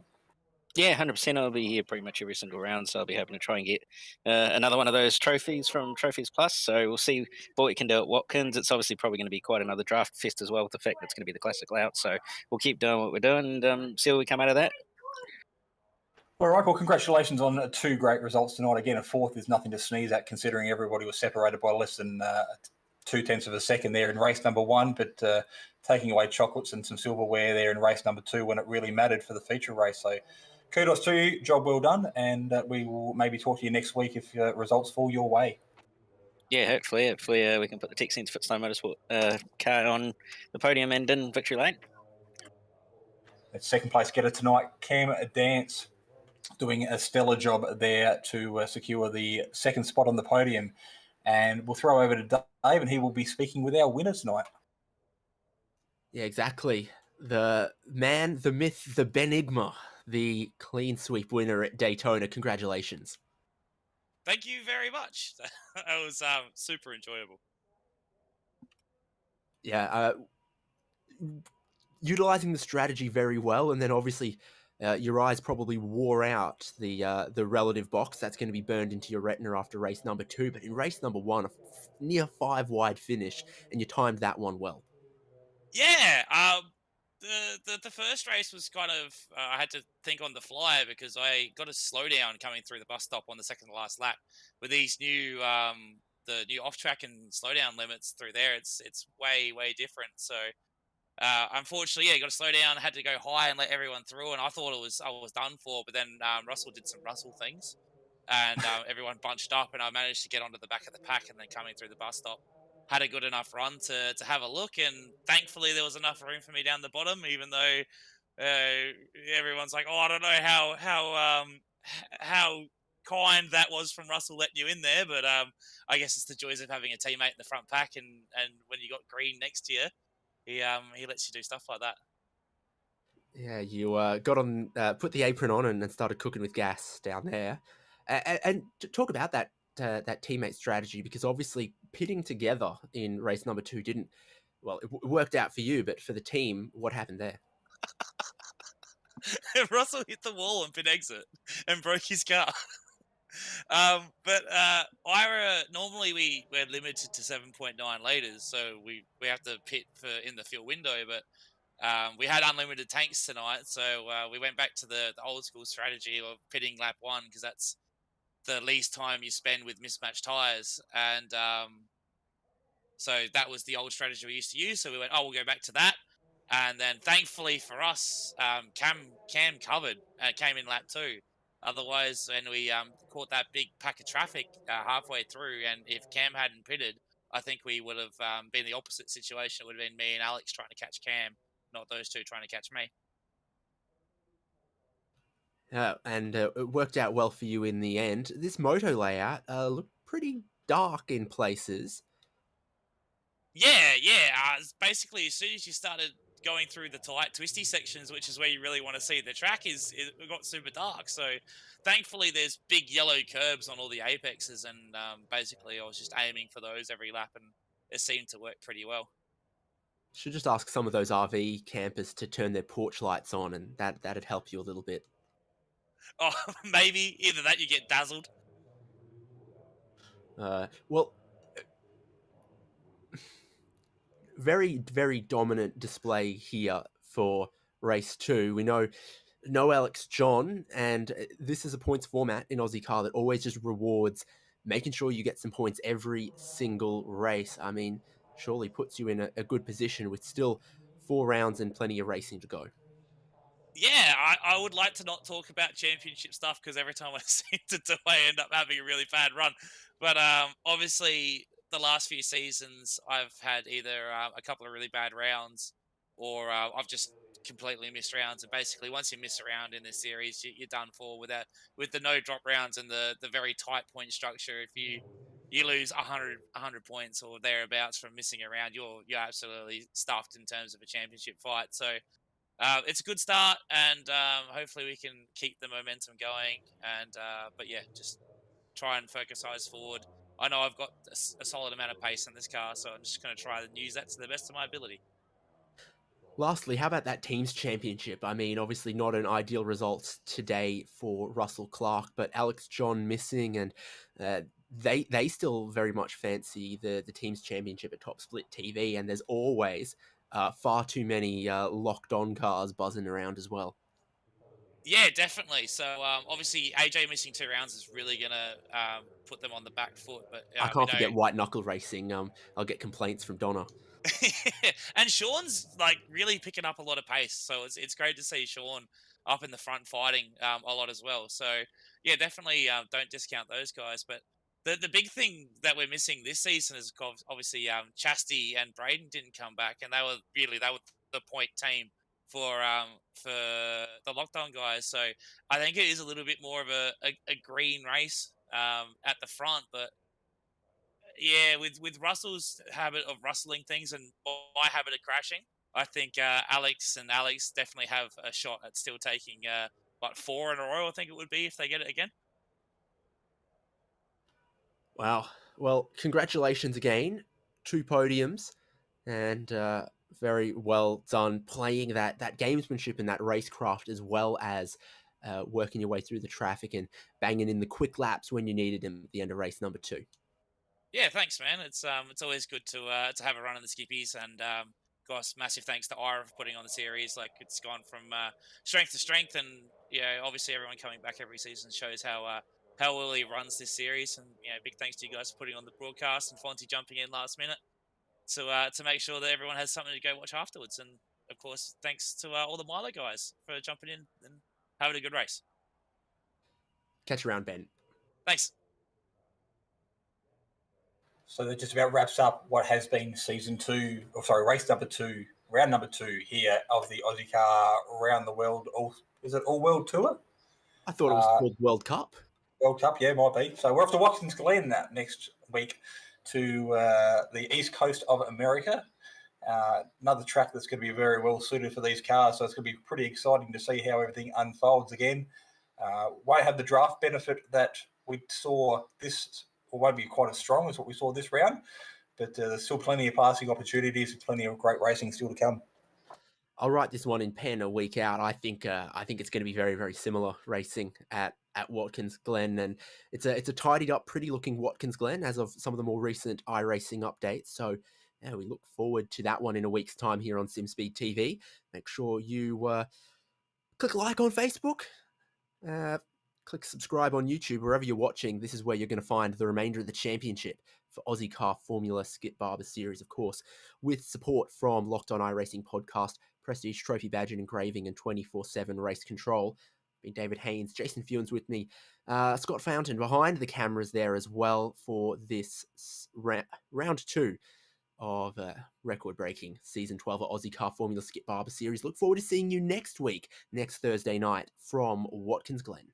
Yeah, 100%. I'll be here pretty much every single round, so I'll be hoping to try and get another one of those trophies from Trophies Plus. So we'll see what we can do at Watkins. It's obviously probably going to be quite another draft fest as well, with the fact that it's going to be the classic layout. So we'll keep doing what we're doing and see what we come out of that. All right, well, congratulations on 2 great results tonight. Again, a 4th is nothing to sneeze at, considering everybody was separated by less than 0.2 of a second there in race number 1, but taking away chocolates and some silverware there in race number 2 when it really mattered for the feature race. So kudos to you, job well done, and we will maybe talk to you next week if results fall your way. Yeah, hopefully we can put the Tech Centre Fitstone Motorsport car on the podium and in victory lane. That 2nd place getter tonight, Cam Dance. doing a stellar job there to secure the second spot on the podium. And we'll throw over to Dave, and he will be speaking with our winner tonight. Yeah, exactly. The man, the myth, the Benigma, the clean sweep winner at Daytona. Congratulations. Thank you very much. That was super enjoyable. Yeah, utilizing the strategy very well, and then obviously your eyes probably wore out the relative box that's going to be burned into your retina after race number 2. But in race number 1, a near 5 wide finish, and you timed that one well. Yeah, the first race was kind of I had to think on the fly because I got a slowdown coming through the bus stop on the second to last lap with these new the new off track and slowdown limits through there. It's way different. So unfortunately, yeah, you got to slow down. Had to go high and let everyone through, and I thought I was done for. But then Russell did some Russell things, and everyone bunched up, and I managed to get onto the back of the pack, and then coming through the bus stop, had a good enough run to have a look, and thankfully there was enough room for me down the bottom, even though everyone's like, oh, I don't know how kind that was from Russell letting you in there, but I guess it's the joys of having a teammate in the front pack, and when you got Green next to you, he lets you do stuff like that. Yeah, you got on, put the apron on, and started cooking with gas down there. And to talk about that teammate strategy, because obviously pitting together in race number 2 didn't, well, it worked out for you, but for the team, what happened there? Russell hit the wall on pit exit and broke his car. But Ira, normally we're limited to 7.9 litres, so we have to pit in the fuel window, but we had unlimited tanks tonight, so we went back to the old school strategy of pitting lap 1, because that's the least time you spend with mismatched tyres, and so that was the old strategy we used to use. So we went, we'll go back to that, and then thankfully for us, Cam covered and came in lap 2. Otherwise, when we caught that big pack of traffic halfway through, and if Cam hadn't pitted, I think we would have been the opposite situation. It would have been me and Alex trying to catch Cam, not those two trying to catch me. And it worked out well for you in the end. This moto layout looked pretty dark in places. Yeah. Basically, as soon as you started going through the tight, twisty sections, which is where you really want to see the track, it got super dark. So thankfully, there's big yellow curbs on all the apexes, and basically, I was just aiming for those every lap, and it seemed to work pretty well. Should just ask some of those RV campers to turn their porch lights on, and that'd help you a little bit. Oh, maybe either that, you get dazzled. Well, very, very dominant display here for race 2. We know no Alex John, and this is a points format in Aussie car that always just rewards making sure you get some points every single race. I mean, surely puts you in a good position with still 4 rounds and plenty of racing to go. Yeah, I would like to not talk about championship stuff, because every time I seem to do, I end up having a really bad run. But obviously, the last few seasons, I've had either a couple of really bad rounds, or I've just completely missed rounds. And basically, once you miss a round in this series, you're done for with the no drop rounds and the very tight point structure. If you lose 100 points or thereabouts from missing a round, you're absolutely stuffed in terms of a championship fight. So it's a good start, and hopefully we can keep the momentum going. And but yeah, just try and focus eyes forward. I know I've got a solid amount of pace in this car, so I'm just going to try and use that to the best of my ability. Lastly, how about that team's championship? I mean, obviously not an ideal result today for Russell Clark, but Alex John missing, and they still very much fancy the team's championship at Top Split TV, and there's always far too many locked-on cars buzzing around as well. Yeah, definitely. So obviously AJ missing 2 rounds is really going to put them on the back foot. But I can't forget white knuckle racing. I'll get complaints from Donna. And Sean's like really picking up a lot of pace, so it's great to see Sean up in the front fighting a lot as well. So yeah, definitely don't discount those guys. But the big thing that we're missing this season is obviously Chastity and Braden didn't come back, and they were the point team for the lockdown guys. So I think it is a little bit more of a green race at the front, but yeah, with Russell's habit of rustling things and my habit of crashing, I think Alex definitely have a shot at still taking 4 in a row. I think it would be if they get it again. Wow. Well, congratulations again. 2 podiums, and very well done playing that gamesmanship and that racecraft, as well as working your way through the traffic and banging in the quick laps when you needed them at the end of race number 2. Yeah, thanks, man. It's always good to have a run in the skippies, and gosh, massive thanks to Ira for putting on the series. Like, it's gone from strength to strength, and obviously everyone coming back every season shows how well he runs this series. And big thanks to you guys for putting on the broadcast and Fonty jumping in last minute to make sure that everyone has something to go watch afterwards. And of course, thanks to all the Milo guys for jumping in and having a good race. Catch you around, Ben. Thanks. So that just about wraps up what has been race number 2, round number 2 here of the Ozicar Around the World. Is it All World Tour? I thought it was called World Cup. World Cup, yeah, might be. So we're off to Watkins Glen next week to the east coast of America. Another track that's going to be very well suited for these cars. So it's going to be pretty exciting to see how everything unfolds again. Won't have the draft benefit that we saw this, or won't be quite as strong as what we saw this round, but there's still plenty of passing opportunities and plenty of great racing still to come. I'll write this one in pen a week out. I think it's going to be very, very similar racing at Watkins Glen, and it's a tidied up, pretty looking Watkins Glen as of some of the more recent iRacing updates. So yeah, we look forward to that one in a week's time here on Simspeed TV. Make sure you click like on Facebook. Click subscribe on YouTube, wherever you're watching. This is where you're going to find the remainder of the championship for Aussie Car Formula Skip Barber Series, of course, with support from Locked On iRacing Podcast, Prestige Trophy Badge and Engraving, and 24/7 Race Control. Been David Haynes, Jason Fewens with me, Scott Fountain behind the cameras there as well for this round 2 of record-breaking Season 12 of Aussie Car Formula Skip Barber Series. Look forward to seeing you next week, next Thursday night from Watkins Glen.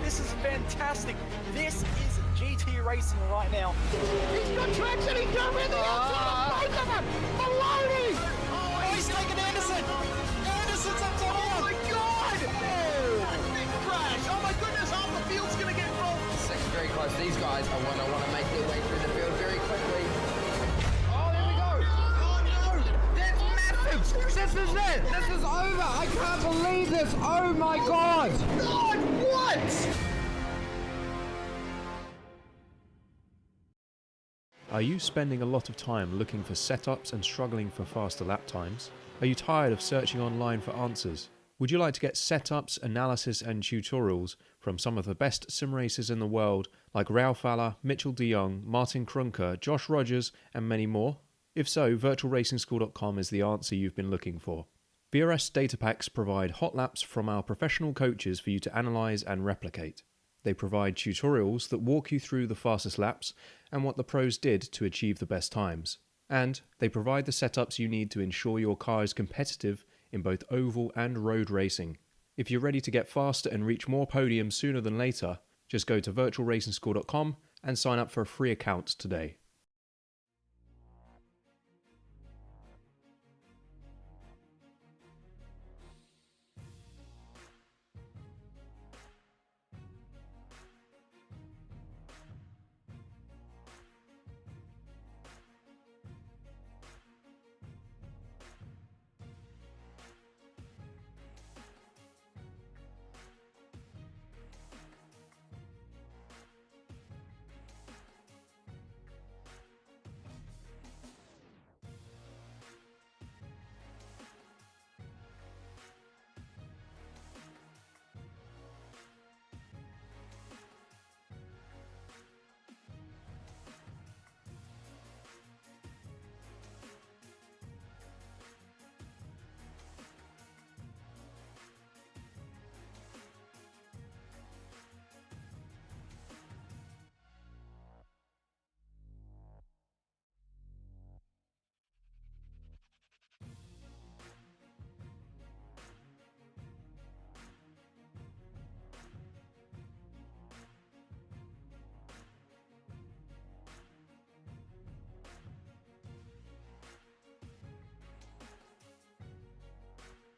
This is fantastic. This is GT racing right now. He's got traction. He's got with the outside. Both of them. Maloney. Oh, he's taking Anderson. Anderson's up to Oh my God. Oh, big crash. Oh my goodness. Half the field's going to get involved. Second very close. These guys want to make their way through the field very quickly. Oh, there we go. Oh no. That's massive. This is it. This is over. I can't believe this. Oh my God. God, what? Are you spending a lot of time looking for setups and struggling for faster lap times? Are you tired of searching online for answers? Would you like to get setups, analysis and tutorials from some of the best sim racers in the world like Ralph Alla, Mitchell de Jong, Martin Krunker, Josh Rogers and many more? If so, virtualracingschool.com is the answer you've been looking for. VRS data packs provide hot laps from our professional coaches for you to analyse and replicate. They provide tutorials that walk you through the fastest laps and what the pros did to achieve the best times. And they provide the setups you need to ensure your car is competitive in both oval and road racing. If you're ready to get faster and reach more podiums sooner than later, just go to virtualracingschool.com and sign up for a free account today.